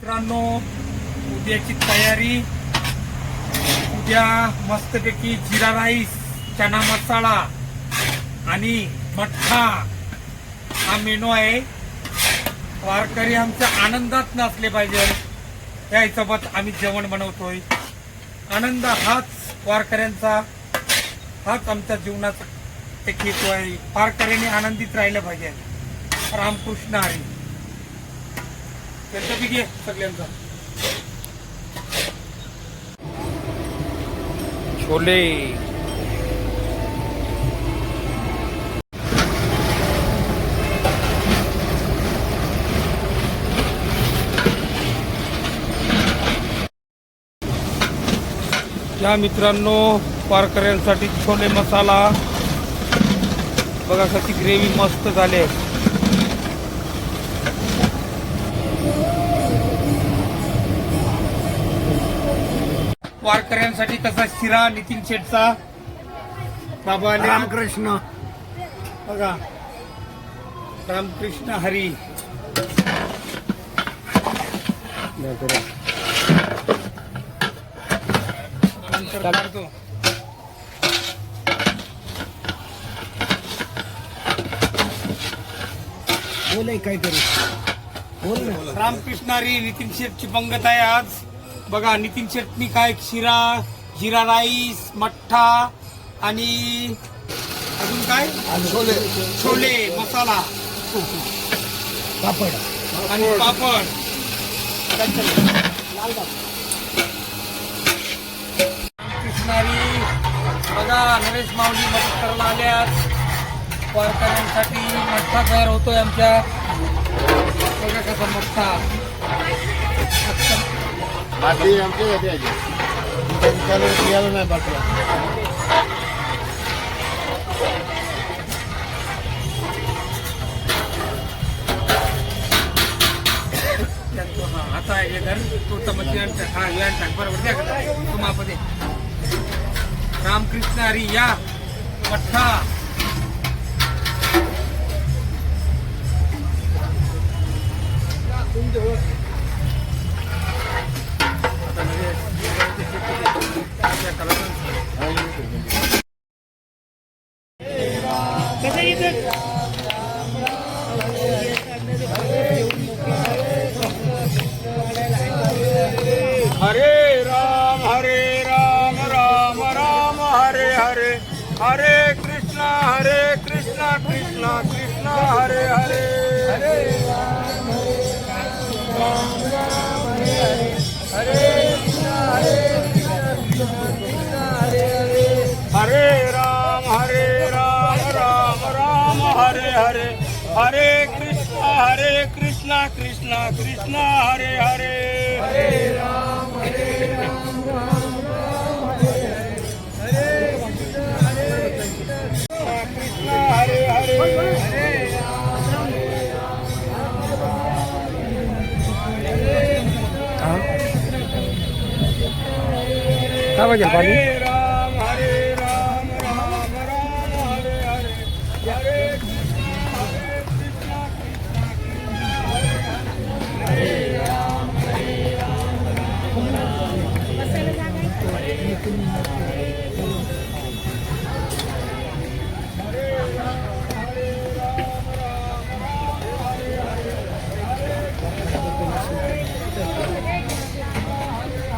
मित्रांनो, उद्याची तयारी. उद्या मस्तपैकी जिरा राईस, चना मसाला आणि मठ्ठा हा मेनू आहे. वारकरी आमच्या आनंदात नसले पाहिजे या हिशोबात आम्ही जेवण बनवतोय. आनंद हाच वारकऱ्यांचा, हाच आमच्या जीवनाचा एक हेतू आहे. वारकऱ्यांनी आनंदित राहिलं पाहिजे. रामकृष्ण हरी. त्यांचं बी घे सगळ्यांचा. छोले, या मित्रांनो वारकऱ्यांसाठी छोले मसाला बघा, कशी ग्रेव्ही मस्त झाली. वारकऱ्यांसाठी कसा शिरा नितीन शेठचा बाबा रामकृष्ण. बघा, रामकृष्ण हरी. बोल काहीतरी बोल ना. रामकृष्ण हरी. नितीन शेठची पंगत आहे आज. बघा, नितीन शेठनी काय शिरा, जिरा राईस, मठ्ठा आणि अजून काय छोले छोले मसाला पापड आणि पापड. कृष्णारी. बघा, नरेश माऊली मदत करायला आल्यात. वारकऱ्यांसाठी मठ्ठा तयार होतोय आमच्या. बघा कसा मठ्ठा. बाटली आमच्या नाही बाटला. आता हे घर तो चमची हा या टाक बरोबर द्या का तुम्हाला. रामकृष्ण हरी. या मठ्ठा. हरे राम राम राम हरे हरे. हरे कृष्णा कृष्णा कृष्णा हरे हरे. हरे राम राम हरे कृष्णा कृष्णा हरे हरे. हरे राम राम हरे हरे. हरे कृष्णा कृष्णा कृष्णा हरे हरे. हरे राम राम हरे कृष्णा हरे हरे. हरे काय पाहिजे पाणी. राम राम राम हरे हरे. हरे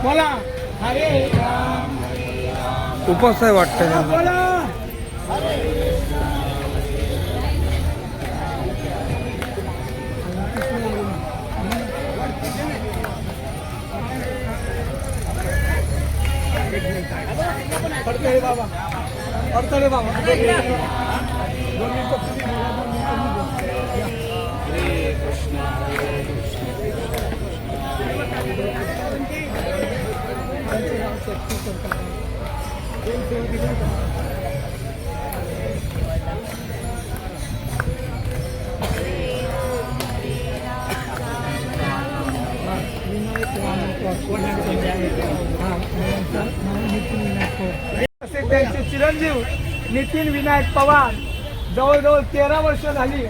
बोला. हरे राम उपास आहे वाटतं. बोला. अडतळे बाबा, अडतळे बाबा. त्यांचे चिरंजीव नितीन विनायक पवार जवळजवळ 13 वर्ष झाली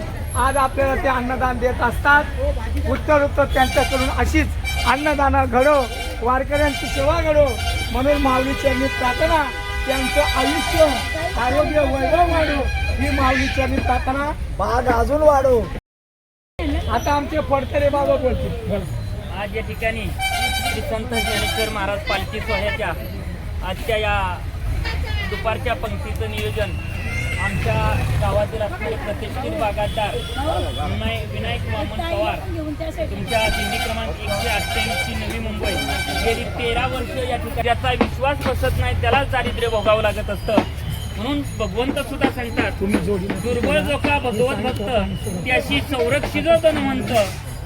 आज आपल्याला ते अन्नदान देत असतात. उत्तर त्यांच्याकडून अशीच अन्नदान घडो, वारकऱ्यांची सेवा घडो म्हणून माऊली चरणी प्रार्थना. त्यांचं आयुष्य आरोग्य वैभव वाढो ही माऊली चरणी प्रार्थना. बाग अजून वाढो. आता आमचे फडतरे बाबा बोलतील. आज या ठिकाणी श्री संत ज्ञानेश्वर महाराज पालखी सोहळ्याच्या आजच्या या दुपारच्या पंक्तीचं नियोजन आमच्या गावातील असणारे प्रतिष्ठित बागायतदार विनायक वामन पवार तुमच्या दिंडी क्रमांक 188 नवी मुंबई गेली 13 वर्ष या ठिकाणी ज्याचा विश्वास बसत नाही त्यालाच दारिद्र्य भोगावं लागत असतं. म्हणून भगवंत सुद्धा सांगतात दुर्बळ जो का भगवत भक्त त्याशी संरक्षित धनवंत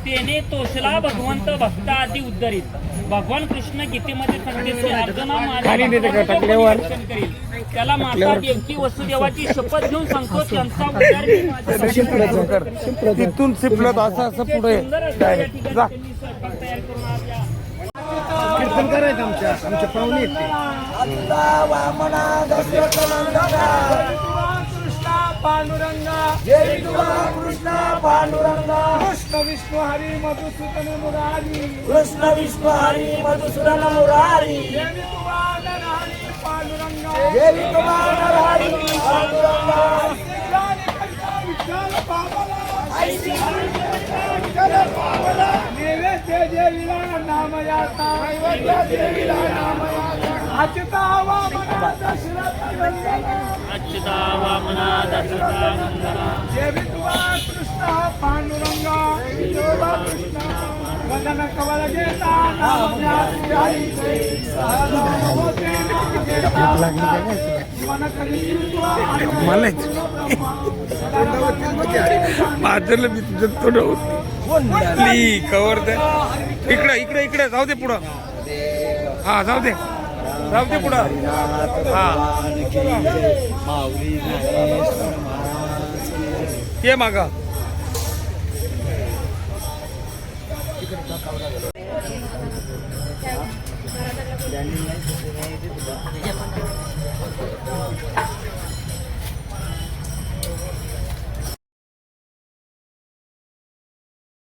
तेने तोषला भगवंत भक्त आधी उद्धरित. भगवान कृष्ण गीतेमध्ये सांगितले अर्जुना करील त्याला माता देवकी वसुदेवाची शपथ घेऊन सांगतो त्यांचा उद्धार मी माझ्या तिथून शिपलत असं पुढे तयार करून आज या कीर्तन करायचं आमच्या पाहुणे आहेत ते. पांडुरंगा कृष्ण पांडुरंगा कृष्ण विष्णू हरी मधुसूदन मुरारी कृष्ण विष्णु हरी मधुसूदन मुरारी देवी तुम्हाला हरी पांडुरंगा देवी तुम्हाला हरी पांडुरंगा विठ्ठल बाबाला नैवेद्य देवीला नाम याता देवीला नाम याता अच्युता वामना अच्युता वामना दशरथा नंदना देवी तुवा कृष्ण पांडुरंगा विठोबा कृष्ण वदन कवल घेता नाम माझं मी तुझं थोडं होती कवर दे इकडे इकडे इकडे जाऊ दे पुढं. हा जाऊ दे पुढं. हा ये मागा